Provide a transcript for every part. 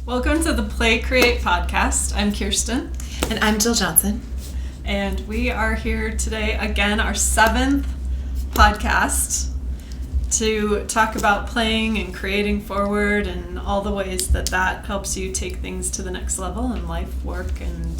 Welcome to the PlayCreate podcast. I'm Kirsten. And I'm Jill Johnson. And we are here today, again, our 7th podcast to talk about playing and creating forward and all the ways that helps you take things to the next level in life, work, and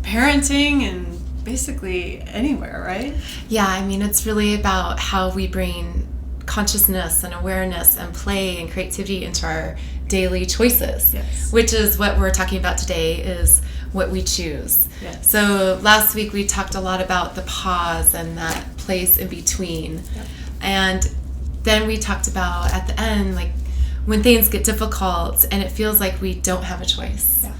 parenting, and basically anywhere, right? Yeah, I mean, it's really about how we bring consciousness and awareness and play and creativity into our daily choices, yes. Which is what we're talking about today, is what we choose. Yes. So last week we talked a lot about the pause and that place in between. Yep. And then we talked about at the end, like when things get difficult and it feels like we don't have a choice. Yeah.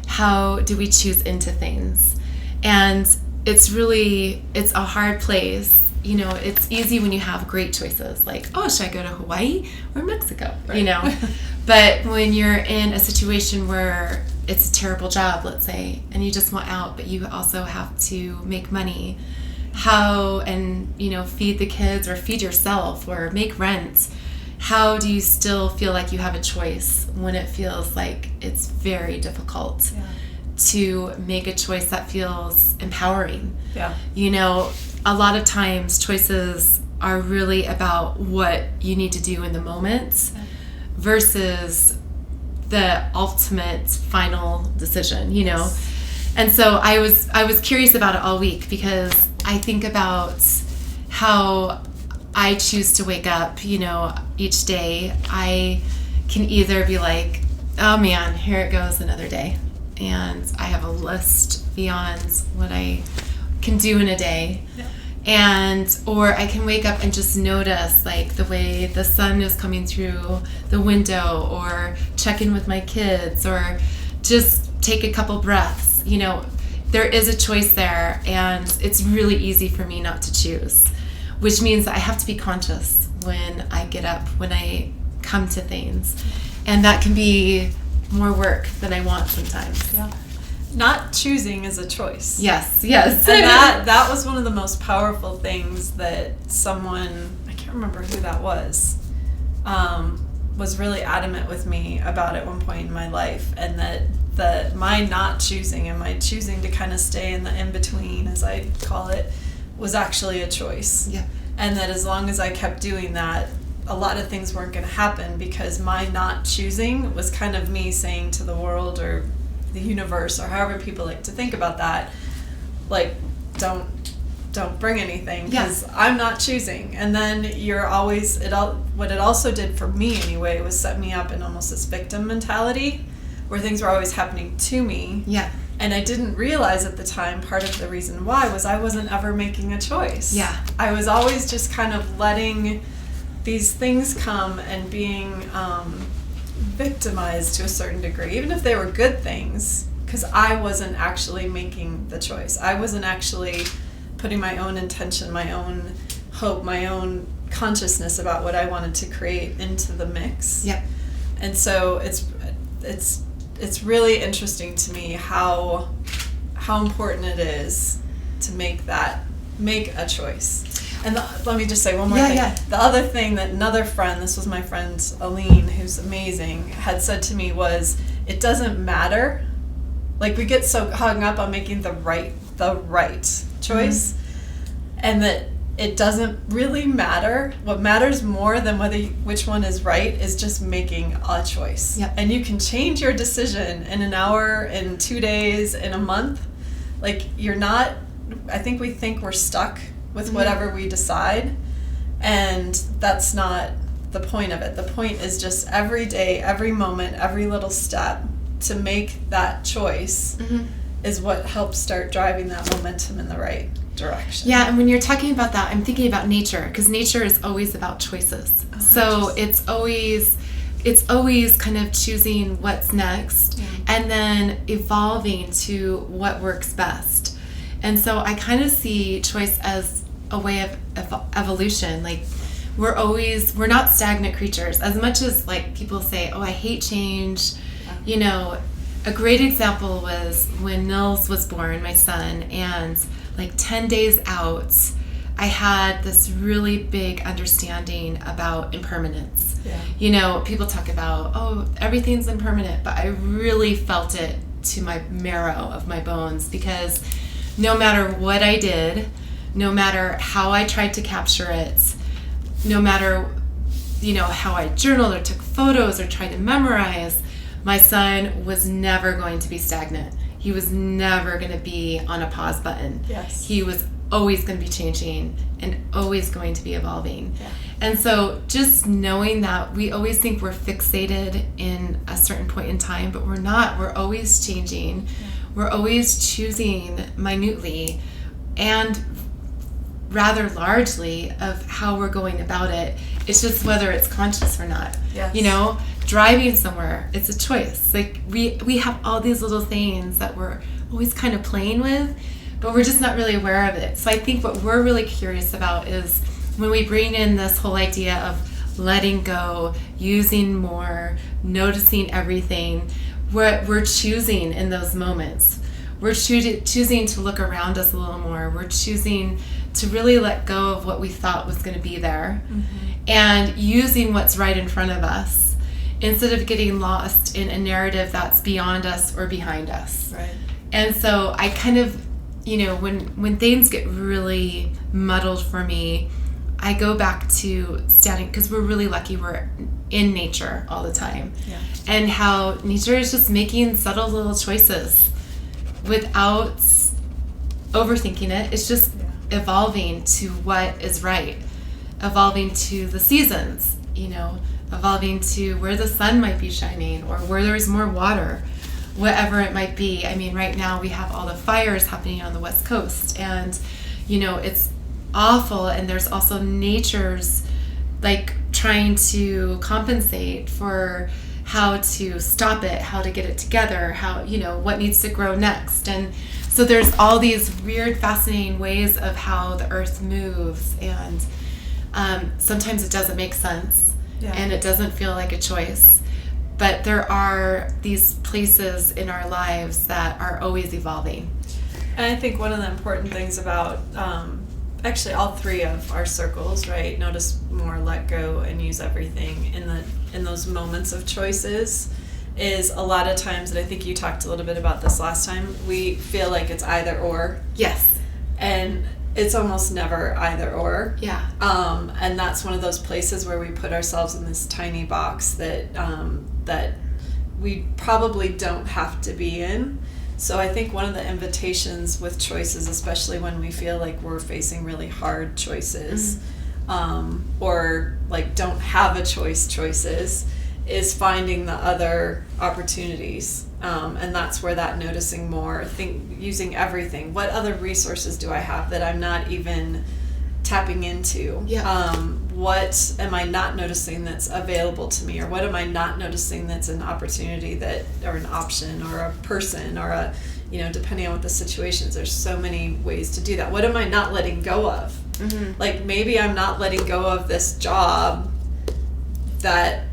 How do we choose into things? And it's a hard place. You know, it's easy when you have great choices, like, oh, should I go to Hawaii or Mexico? Right. You know, but when you're in a situation where it's a terrible job, let's say, and you just want out, but you also have to make money, feed the kids or feed yourself or make rent, how do you still feel like you have a choice when it feels like it's very difficult to make a choice that feels empowering? Yeah. You know, a lot of times choices are really about what you need to do in the moment versus the ultimate final decision, you know. And so I was curious about it all week because I think about how I choose to wake up, you know, each day. I can either be like, oh man, here it goes, another day. And I have a list beyond what I can do in a day. Or I can wake up and just notice like the way the sun is coming through the window, or check in with my kids, or just take a couple breaths. You know, there is a choice there, and it's really easy for me not to choose, which means that I have to be conscious when I get up, when I come to things, and that can be more work than I want sometimes. Yeah. Not choosing is a choice. Yes. And that was one of the most powerful things that someone, I can't remember who that was really adamant with me about at one point in my life, and that my not choosing and my choosing to kind of stay in the in-between, as I call it, was actually a choice. Yeah. And that as long as I kept doing that, a lot of things weren't going to happen, because my not choosing was kind of me saying to the world or the universe, or however people like to think about that, like, don't bring anything, because I'm not choosing. And then you're always, what it also did for me anyway was set me up in almost this victim mentality where things were always happening to me. Yeah. And I didn't realize at the time part of the reason why was I wasn't ever making a choice. Yeah. I was always just kind of letting these things come and being victimized to a certain degree, even if they were good things, because I wasn't actually making the choice. I wasn't actually putting my own intention, my own hope, my own consciousness about what I wanted to create into the mix. Yep. And so it's really interesting to me how important it is to make a choice. And let me just say one more thing. Yeah. The other thing that another friend, this was my friend Aline, who's amazing, had said to me was, it doesn't matter. Like, we get so hung up on making the right choice, and that it doesn't really matter. What matters more than which one is right is just making a choice. Yep. And you can change your decision in an hour, in 2 days, in a month. Like, I think we think we're stuck with whatever we decide, and that's not the point of it. The point is just every day, every moment, every little step to make that choice is what helps start driving that momentum in the right direction. Yeah, and when you're talking about that, I'm thinking about nature, because nature is always about choices. So it's always kind of choosing what's next, and then evolving to what works best. And so I kind of see choice as a way of evolution. Like, we're not stagnant creatures. As much as like people say, oh, I hate change. You know, a great example was when Nils was born, my son, and like 10 days out, I had this really big understanding about impermanence. Yeah. You know, people talk about, oh, everything's impermanent, but I really felt it to my marrow of my bones, because no matter what I did, no matter how I tried to capture it, no matter, you know, how I journaled or took photos or tried to memorize, my son was never going to be stagnant. He was never going to be on a pause button. Yes. He was always going to be changing and always going to be evolving. Yeah. And so just knowing that, we always think we're fixated in a certain point in time, but we're not. We're always changing. Yeah. We're always choosing minutely and rather largely of how we're going about it. It's just whether it's conscious or not. Yes. You know, driving somewhere, it's a choice. Like we have all these little things that we're always kind of playing with, but we're just not really aware of it. So I think what we're really curious about is when we bring in this whole idea of letting go, using more, noticing everything, we're choosing in those moments. We're choosing to look around us a little more. We're choosing to really let go of what we thought was going to be there, and using what's right in front of us instead of getting lost in a narrative that's beyond us or behind us. Right. And so I kind of, you know, when things get really muddled for me, I go back to standing, because we're really lucky we're in nature all the time. Yeah. And how nature is just making subtle little choices without overthinking it. It's just evolving to what is right, evolving to the seasons, you know, evolving to where the sun might be shining or where there's more water, whatever it might be. I mean, right now we have all the fires happening on the West Coast, and, you know, it's awful. And there's also nature's like trying to compensate for how to stop it, how to get it together, how, you know, what needs to grow next. And so there's all these weird, fascinating ways of how the earth moves, and sometimes it doesn't make sense, and it doesn't feel like a choice. But there are these places in our lives that are always evolving. And I think one of the important things about actually all three of our circles, right? Notice more, let go, and use everything in those moments of choices, is a lot of times, and I think you talked a little bit about this last time, we feel like it's either or. Yes. And it's almost never either or. Yeah. And that's one of those places where we put ourselves in this tiny box that that we probably don't have to be in. So I think one of the invitations with choices, especially when we feel like we're facing really hard choices, or like don't have a choices, is finding the other opportunities. And that's where that noticing more, using everything. What other resources do I have that I'm not even tapping into? Yeah. What am I not noticing that's available to me? Or what am I not noticing that's an opportunity that, or an option, or a person, or a, you know, depending on what the situation is, there's so many ways to do that. What am I not letting go of? Like maybe I'm not letting go of this job that,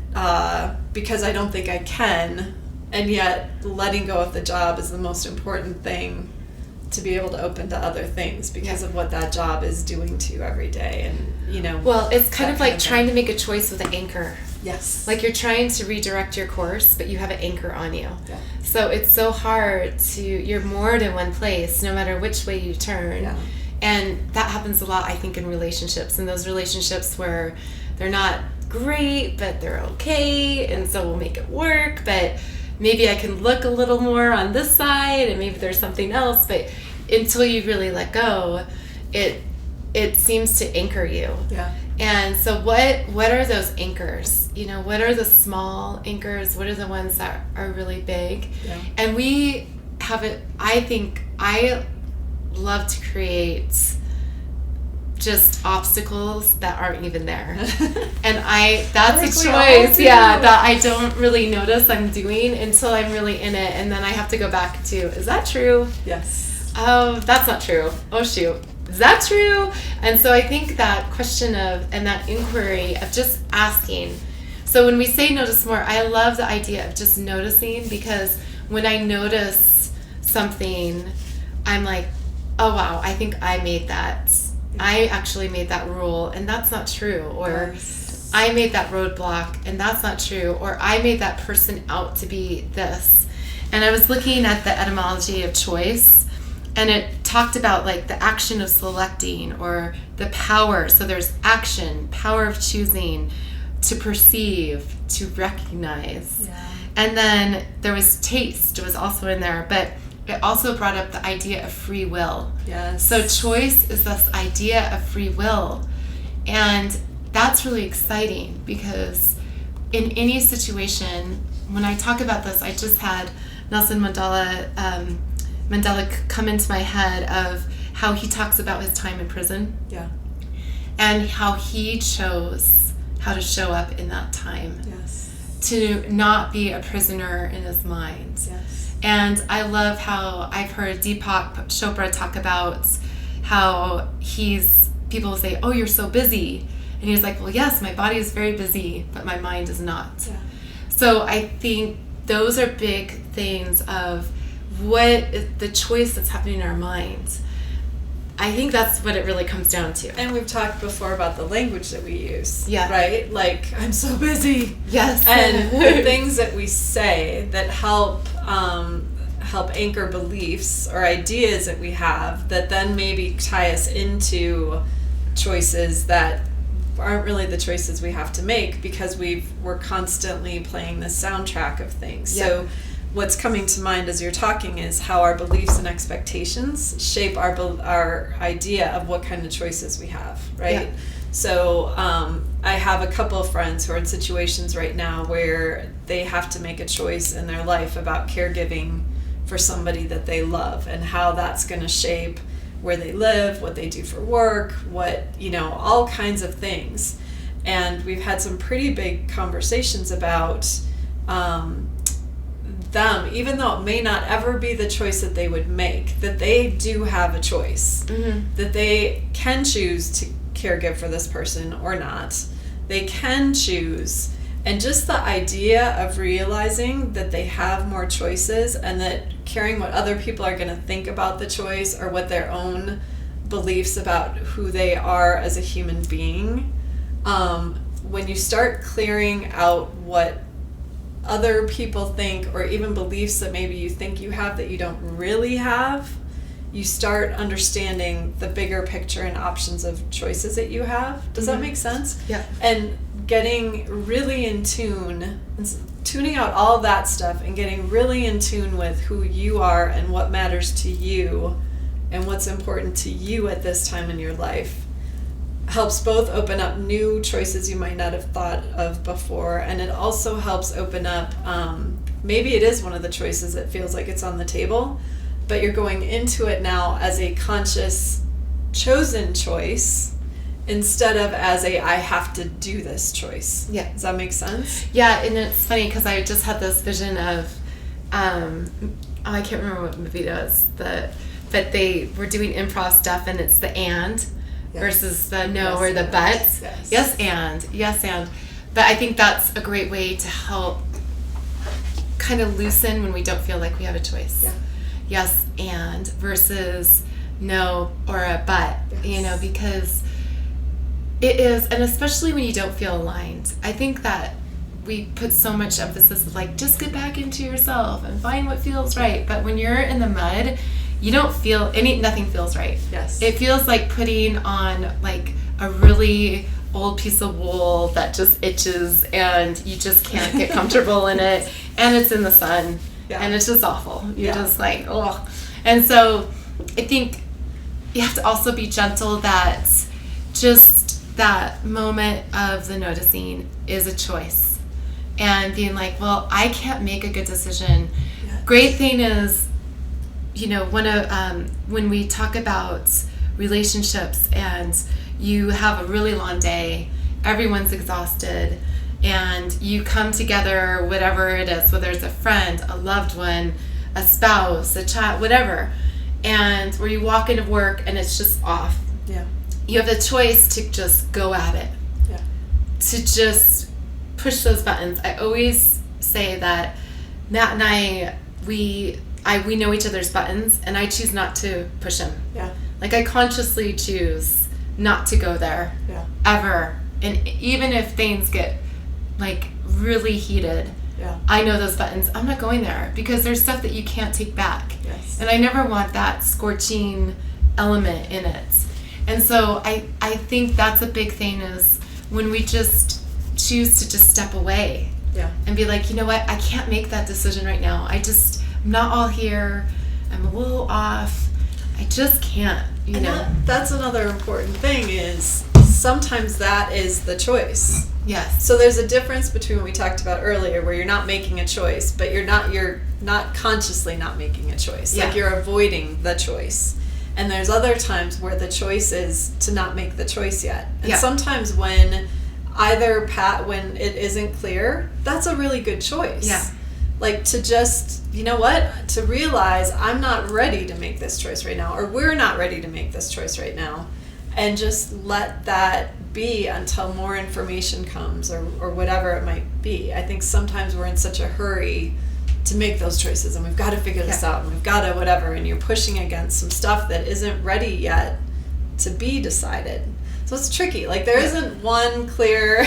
because I don't think I can, and yet letting go of the job is the most important thing to be able to open to other things because of what that job is doing to you every day. And, you know, well, it's kind of like trying to make a choice with an anchor. Yes. Like you're trying to redirect your course, but you have an anchor on you. Yeah. So it's so hard you're moored in one place no matter which way you turn. Yeah. And that happens a lot, I think, in relationships. And those relationships where they're not great, but they're okay, and so we'll make it work, but maybe I can look a little more on this side, and maybe there's something else. But until you really let go, it seems to anchor you. Yeah. And so what are those anchors? You know, what are the small anchors? What are the ones that are really big? Yeah. And we have it, I think, I love to create just obstacles that aren't even there. And that's a choice, that I don't really notice I'm doing until I'm really in it, and then I have to go back to, is that true? Yes. Oh, that's not true. Oh shoot, is that true? And so I think that question of, and that inquiry of just asking. So when we say notice more, I love the idea of just noticing, because when I notice something, I'm like, oh wow, I think I made that I actually made that rule and that's not true. Or I made that roadblock and that's not true. Or I made that person out to be this. And I was looking at the etymology of choice, and it talked about like the action of selecting or the power. So there's action, power of choosing, to perceive, to recognize. Yeah. And then there was taste was also in there, but it also brought up the idea of free will. Yes. So choice is this idea of free will. And that's really exciting because in any situation, when I talk about this, I just had Nelson Mandela come into my head of how he talks about his time in prison. Yeah. And how he chose how to show up in that time. Yes. To not be a prisoner in his mind. Yes. And I love how I've heard Deepak Chopra talk about how people say, oh, you're so busy. And he's like, well, yes, my body is very busy, but my mind is not. Yeah. So I think those are big things of what is the choice that's happening in our minds. I think that's what it really comes down to. And we've talked before about the language that we use. Yeah. Right? Like, I'm so busy. Yes. And the things that we say that help anchor beliefs or ideas that we have that then maybe tie us into choices that aren't really the choices we have to make because we're constantly playing this soundtrack of things. Yeah. So what's coming to mind as you're talking is how our beliefs and expectations shape our idea of what kind of choices we have, right? Yeah. So I have a couple of friends who are in situations right now where they have to make a choice in their life about caregiving for somebody that they love and how that's going to shape where they live, what they do for work, all kinds of things. And we've had some pretty big conversations about them, even though it may not ever be the choice that they would make, that they do have a choice, that they can choose to caregive for this person or not. They can choose. And just the idea of realizing that they have more choices and that caring what other people are going to think about the choice or what their own beliefs about who they are as a human being, when you start clearing out what other people think or even beliefs that maybe you think you have that you don't really have, you start understanding the bigger picture and options of choices that you have. Does that make sense? Yeah. And getting really in tune, tuning out all of that stuff and getting really in tune with who you are and what matters to you and what's important to you at this time in your life helps both open up new choices you might not have thought of before, and it also helps open up, maybe it is one of the choices that feels like it's on the table, but you're going into it now as a conscious, chosen choice instead of as a I have to do this choice. Yeah. Does that make sense? Yeah, and it's funny because I just had this vision of, I can't remember what movie it was, but they were doing improv stuff and it's the and versus the no or the but. Yes and. But I think that's a great way to help kind of loosen when we don't feel like we have a choice. Yeah. Yes and versus no or a but, because it is, and especially when you don't feel aligned. I think that we put so much emphasis of like, just get back into yourself and find what feels right. But when you're in the mud, you don't feel nothing feels right. Yes. It feels like putting on like a really old piece of wool that just itches and you just can't get comfortable in it, and it's in the sun. Yeah. And it's just awful. You're just like, oh. And so I think you have to also be gentle that just that moment of the noticing is a choice. And being like, well, I can't make a good decision. Yes. Great thing is, when we talk about relationships and you have a really long day, everyone's exhausted, and you come together, whatever it is, whether it's a friend, a loved one, a spouse, a child, whatever, and where you walk into work and it's just off. Yeah. You have the choice to just go at it. Yeah. To just push those buttons. I always say that Matt and I, we know each other's buttons, and I choose not to push them. Yeah. Like I consciously choose not to go there ever. And even if things get like really heated, I know those buttons. I'm not going there because there's stuff that you can't take back. Yes. And I never want that scorching element in it. And so I think that's a big thing is when we just choose to just step away and be like, you know what, I can't make that decision right now. I'm not all here. I'm a little off. I just can't, you know. That's another important thing is sometimes that is the choice. Yes. So there's a difference between what we talked about earlier where you're not making a choice, but you're not consciously not making a choice. Like you're avoiding the choice. And there's other times where the choice is to not make the choice yet. And sometimes when when it isn't clear, that's a really good choice. Yeah. Like to just, you know what, to realize I'm not ready to make this choice right now, or we're not ready to make this choice right now, and just let that be until more information comes or whatever it might be. I think sometimes we're in such a hurry to make those choices and we've got to figure this out and we've got to whatever, and you're pushing against some stuff that isn't ready yet to be decided. So it's tricky. Like there isn't one clear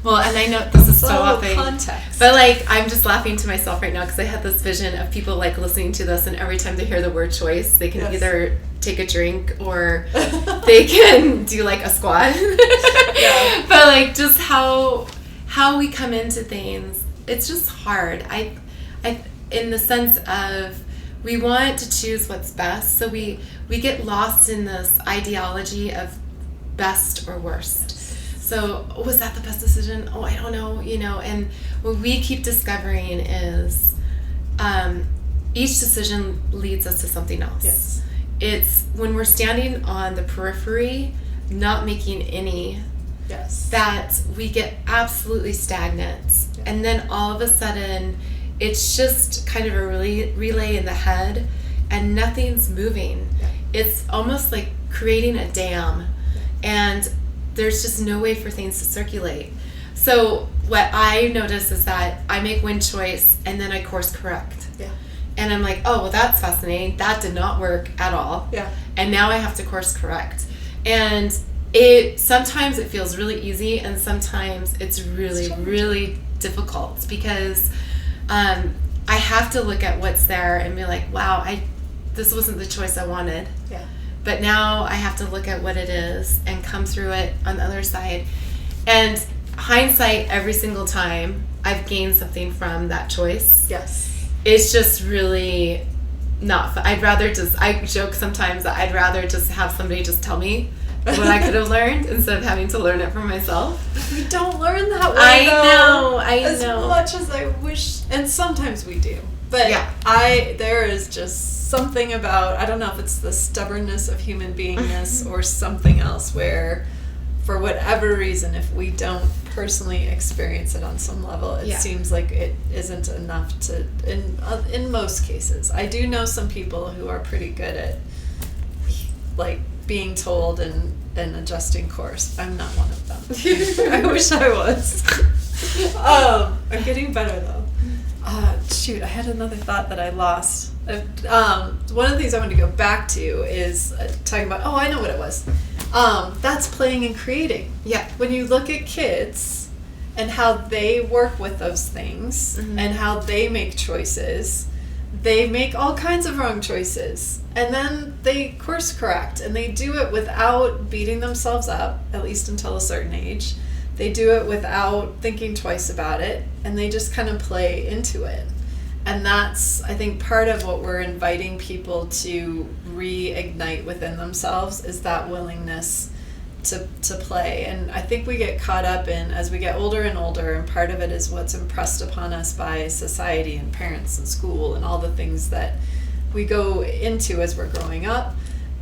Well, and I know this is so often, context. but like I'm just laughing to myself right now because I had this vision of people like listening to this, and every time they hear the word choice, they can either take a drink or they can do like a squat. But like just how we come into things, it's just hard. I in the sense of we want to choose what's best, so we get lost in this ideology of best or worst. So, was that the best decision? Oh, I don't know, you know. And what we keep discovering is each decision leads us to something else. Yes. It's when we're standing on the periphery, not making any, that we get absolutely stagnant. Yeah. And then all of a sudden, it's just kind of a relay in the head, and nothing's moving. Yeah. It's almost like creating a dam. And there's just no way for things to circulate. So what I notice is that I make one choice and then I course correct. Yeah. And I'm like, oh, well, that's fascinating. That did not work at all. Yeah. And now I have to course correct. And sometimes it feels really easy and sometimes it's really, really difficult because I have to look at what's there and be like, wow, this wasn't the choice I wanted. Yeah. But now I have to look at what it is and come through it on the other side. And hindsight, every single time, I've gained something from that choice. Yes. It's just really not fun. I joke sometimes that I'd rather just have somebody just tell me what I could have learned instead of having to learn it for myself. We don't learn that way, I know. As much as I wish, and sometimes we do. But there is just something about, I don't know if it's the stubbornness of human beingness or something else where for whatever reason, if we don't personally experience it on some level, it seems like it isn't enough to, in most cases. I do know some people who are pretty good at like being told and adjusting course. I'm not one of them. I wish I was. I'm getting better though. Shoot, I had another thought that I lost. One of the things I wanted to go back to is talking about, I know what it was. That's playing and creating. Yeah. When you look at kids and how they work with those things and how they make choices, they make all kinds of wrong choices. And then they course correct, and they do it without beating themselves up, at least until a certain age. They do it without thinking twice about it, and they just kind of play into it. And that's, I think, part of what we're inviting people to reignite within themselves is that willingness to play. And I think we get caught up in, as we get older and older, and part of it is what's impressed upon us by society and parents and school and all the things that we go into as we're growing up,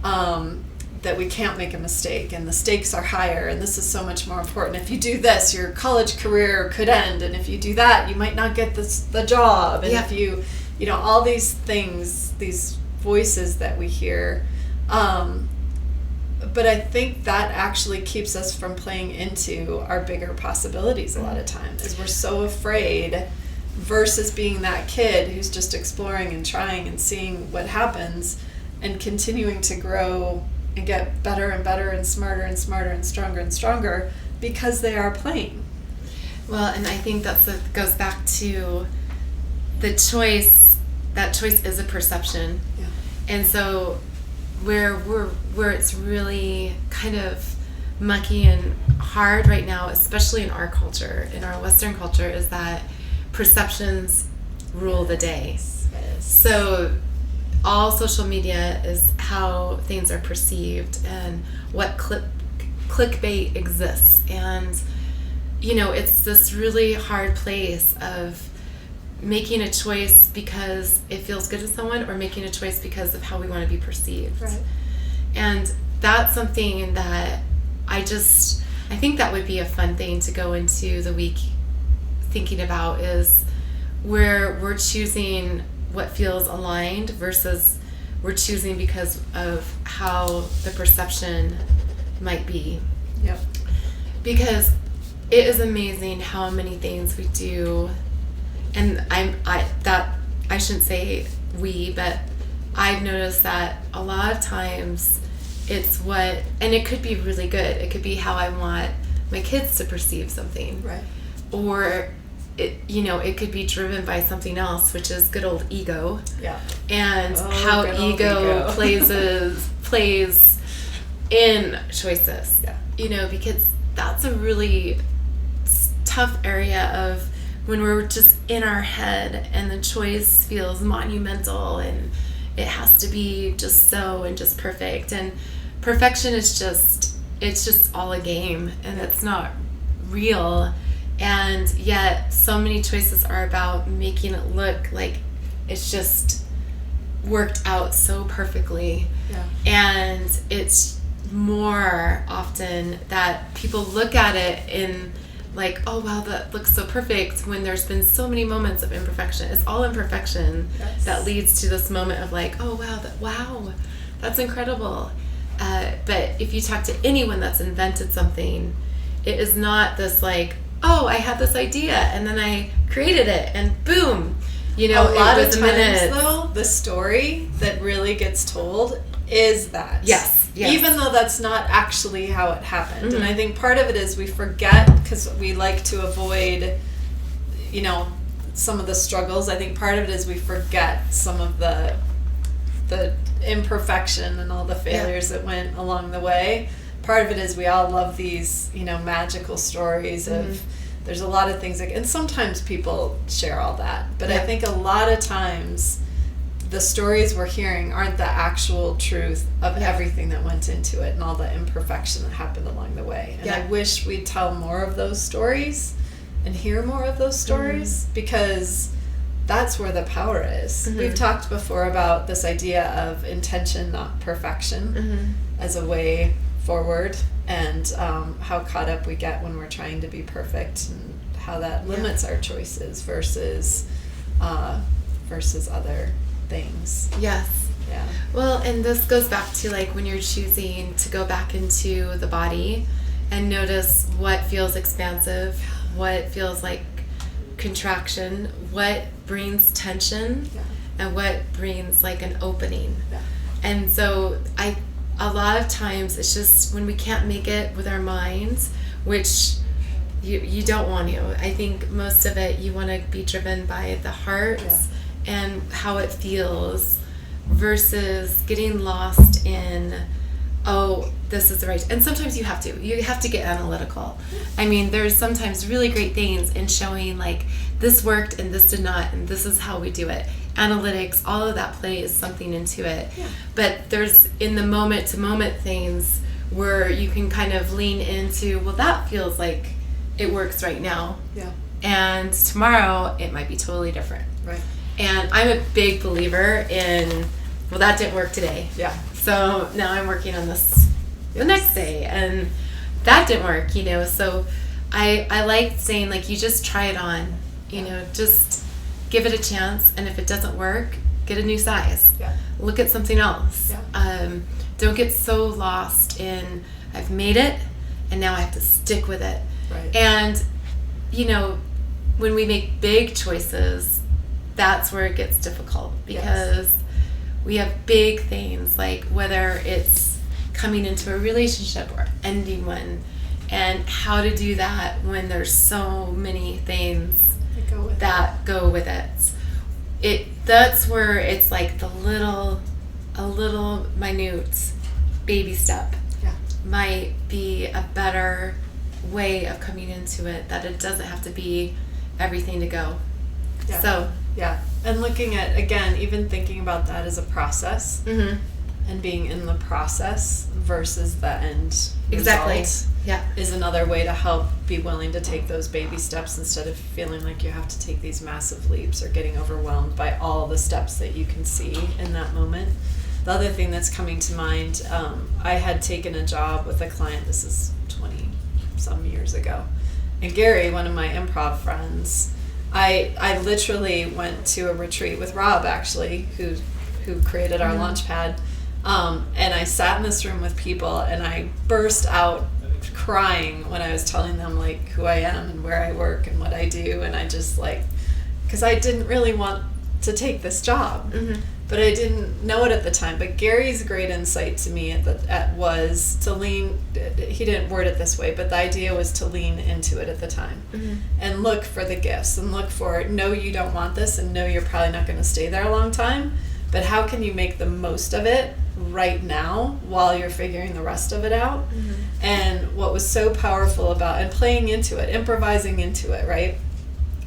that we can't make a mistake, and the stakes are higher, and this is so much more important. If you do this, your college career could end, and if you do that, you might not get the job. And if you all these things, these voices that we hear, but I think that actually keeps us from playing into our bigger possibilities a lot of times, is we're so afraid, versus being that kid who's just exploring and trying and seeing what happens and continuing to grow and get better and better and smarter and smarter and stronger because they are playing. Well, and I think goes back to the choice. That choice is a perception. Yeah. And so where it's really kind of mucky and hard right now, especially in our culture, in our Western culture, is that perceptions rule the day. Yes. So all social media is how things are perceived and what clickbait exists. And, it's this really hard place of making a choice because it feels good to someone or making a choice because of how we want to be perceived. Right. And that's something that I think that would be a fun thing to go into the week thinking about, is where we're choosing what feels aligned versus we're choosing because of how the perception might be. Yep. Because it is amazing how many things we do, and I shouldn't say we, but I've noticed that a lot of times it's and it could be really good. It could be how I want my kids to perceive something. Right. Or it could be driven by something else, which is good old ego. Yeah. And how ego plays in choices. Yeah. Because that's a really tough area of when we're just in our head and the choice feels monumental and it has to be just so and just perfect. And perfection is just all a game, and it's not real. And yet so many choices are about making it look like it's just worked out so perfectly. Yeah. And it's more often that people look at it in like, oh wow, that looks so perfect, when there's been so many moments of imperfection. It's all imperfection. Yes. That leads to this moment of like, oh wow, that's incredible. But if you talk to anyone that's invented something, it is not this like, oh, I had this idea and then I created it and boom, a lot of times though, the story that really gets told is that. Yes. Even though that's not actually how it happened. Mm-hmm. And I think part of it is we forget, because we like to avoid, some of the struggles. I think part of it is we forget some of the imperfection and all the failures that went along the way. Part of it is we all love these, magical stories of there's a lot of things, and sometimes people share all that. But I think a lot of times the stories we're hearing aren't the actual truth of everything that went into it and all the imperfection that happened along the way. And I wish we'd tell more of those stories and hear more of those stories, because that's where the power is. Mm-hmm. We've talked before about this idea of intention, not perfection, as a way forward, and how caught up we get when we're trying to be perfect, and how that limits our choices versus other things. Yes. Yeah. Well, and this goes back to like when you're choosing to go back into the body and notice what feels expansive, what feels like contraction, what brings tension, and what brings like an opening. Yeah. And so a lot of times it's just when we can't make it with our minds, which you don't want to. I think most of it you want to be driven by the heart and how it feels, versus getting lost in, oh, this is the right. And sometimes you have to get analytical. I mean, there's sometimes really great things in showing like this worked and this did not, and this is how we do it. Analytics, all of that plays something into it. Yeah. But there's in the moment to moment things where you can kind of lean into, well, that feels like it works right now. Yeah. And tomorrow it might be totally different. Right. And I'm a big believer in, well, that didn't work today. Yeah. So now I'm working on this the next day, and that didn't work, So I like saying, like, you just try it on, just give it a chance, and if it doesn't work, get a new size. Yeah. Look at something else. Yeah. Don't get so lost in, I've made it, and now I have to stick with it. Right. And, when we make big choices, that's where it gets difficult, because we have big things, like whether it's coming into a relationship or ending one, and how to do that when there's so many things that go with it. That's where it's like a little minute baby step might be a better way of coming into it, that it doesn't have to be everything to go. And looking at, again, even thinking about that as a process, and being in the process versus the end result is another way to help be willing to take those baby steps instead of feeling like you have to take these massive leaps or getting overwhelmed by all the steps that you can see in that moment. The other thing that's coming to mind, I had taken a job with a client, this is 20 some years ago, and Gary, one of my improv friends, I literally went to a retreat with Rob, actually, who created our Launchpad, and I sat in this room with people, and I burst out crying when I was telling them like who I am and where I work and what I do, and I just because I didn't really want to take this job, but I didn't know it at the time. But Gary's great insight to me was to lean. He didn't word it this way, but the idea was to lean into it at the time, and look for the gifts, and look for, no, you don't want this, and no, you're probably not going to stay there a long time, but how can you make the most of it right now while you're figuring the rest of it out? And what was so powerful about, and playing into it, improvising into it, right?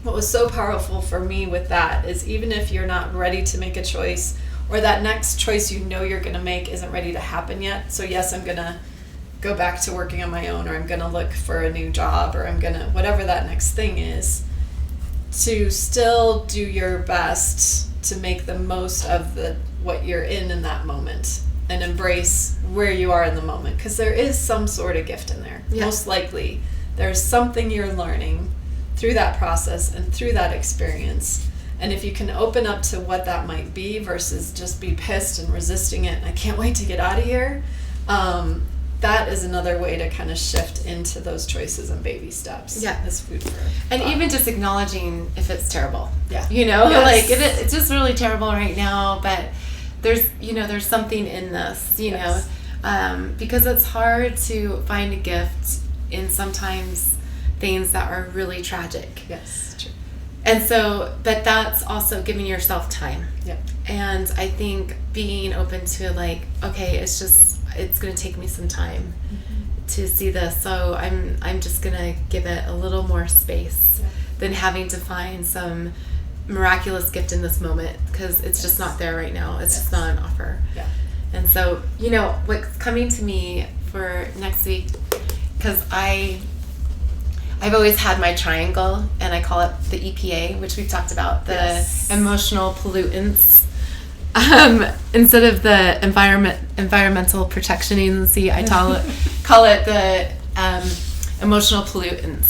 What was so powerful for me with that is, even if you're not ready to make a choice, or that next choice you know you're going to make isn't ready to happen yet, so yes, I'm going to go back to working on my own, or I'm going to look for a new job, or I'm going to, whatever that next thing is, to still do your best to make the most of what you're in that moment, and embrace where you are in the moment, because there is some sort of gift in there. Most likely there's something you're learning through that process and through that experience, and if you can open up to what that might be versus just be pissed and resisting it and I can't wait to get out of here, that is another way to kind of shift into those choices and baby steps. As food for and thought. Even just acknowledging if it's terrible, like it's just really terrible right now, but there's something in this, because it's hard to find a gift in sometimes things that are really tragic. True. And so, but that's also giving yourself time. And I think being open to okay, it's going to take me some time to see this, so I'm just going to give it a little more space than having to find some miraculous gift in this moment, because it's just not there right now. It's just not an offer. And so, what's coming to me for next week, because I've always had my triangle, and I call it the EPA, which we've talked about, the emotional pollutants. Instead of the environmental protection agency, I call it the emotional polluting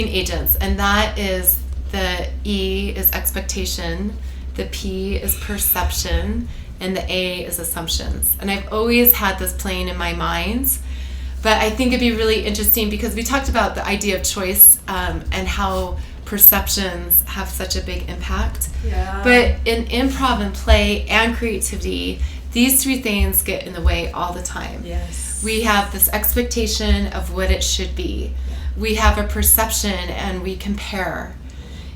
agents. And that is, the E is expectation, the P is perception, and the A is assumptions. And I've always had this playing in my mind. But I think it'd be really interesting, because we talked about the idea of choice, and how perceptions have such a big impact. But in improv and play and creativity, these three things get in the way all the time. We have this expectation of what it should be. We have a perception, and we compare,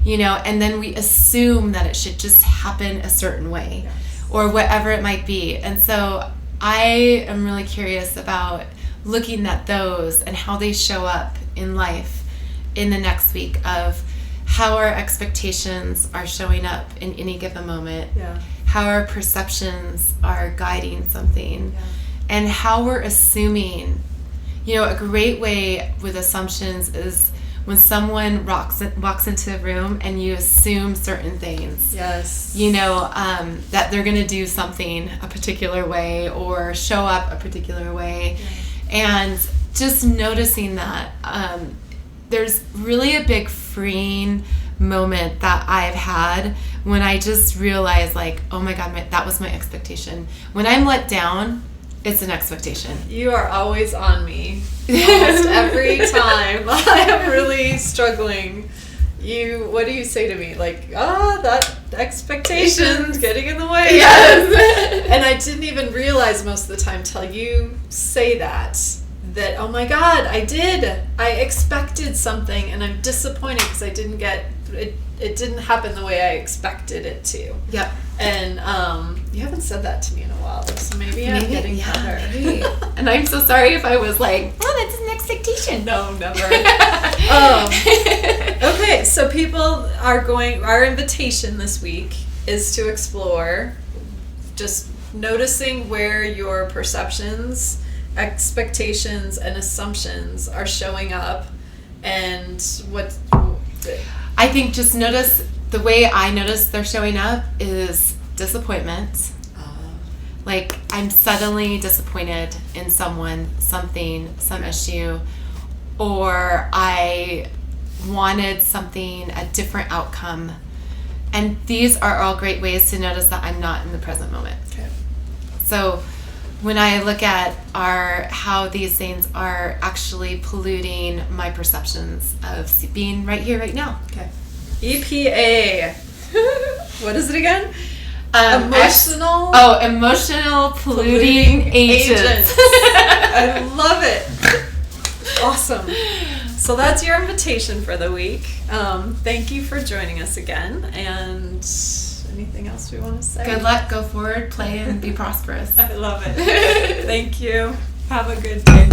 and then we assume that it should just happen a certain way, or whatever it might be. And so I am really curious about looking at those and how they show up in life in the next week, of how our expectations are showing up in any given moment, how our perceptions are guiding something, and how we're assuming. A great way with assumptions is when someone walks into a room and you assume certain things. That they're going to do something a particular way, or show up a particular way. And just noticing that, there's really a big freeing moment that I've had when I just realized, oh my God, that was my expectation. When I'm let down, it's an expectation. You are always on me. Almost every time I am really struggling. what do you say to me? Like, that expectation's getting in the way. Yes. And I didn't even realize most of the time till you say that, oh my God, I expected something and I'm disappointed because I didn't get it. It didn't happen the way I expected it to. Yep. And you haven't said that to me in a while, so maybe I'm getting better. Maybe. And I'm so sorry if I was like, oh, that's an expectation. No, never. Okay, so people our invitation this week is to explore just noticing where your perceptions, expectations, and assumptions are showing up, and what... I think just notice, the way I notice they're showing up is disappointment. Like, I'm suddenly disappointed in someone, something, some issue, or I wanted something, a different outcome. And these are all great ways to notice that I'm not in the present moment. Okay. So when I look at how these things are actually polluting my perceptions of being right here, right now. Okay. EPA. What is it again? Emotional polluting agents. I love it. Awesome. So that's your invitation for the week. Thank you for joining us again. And anything else we want to say? Good luck. Go forward, play, and be prosperous. I love it. Thank you. Have a good day.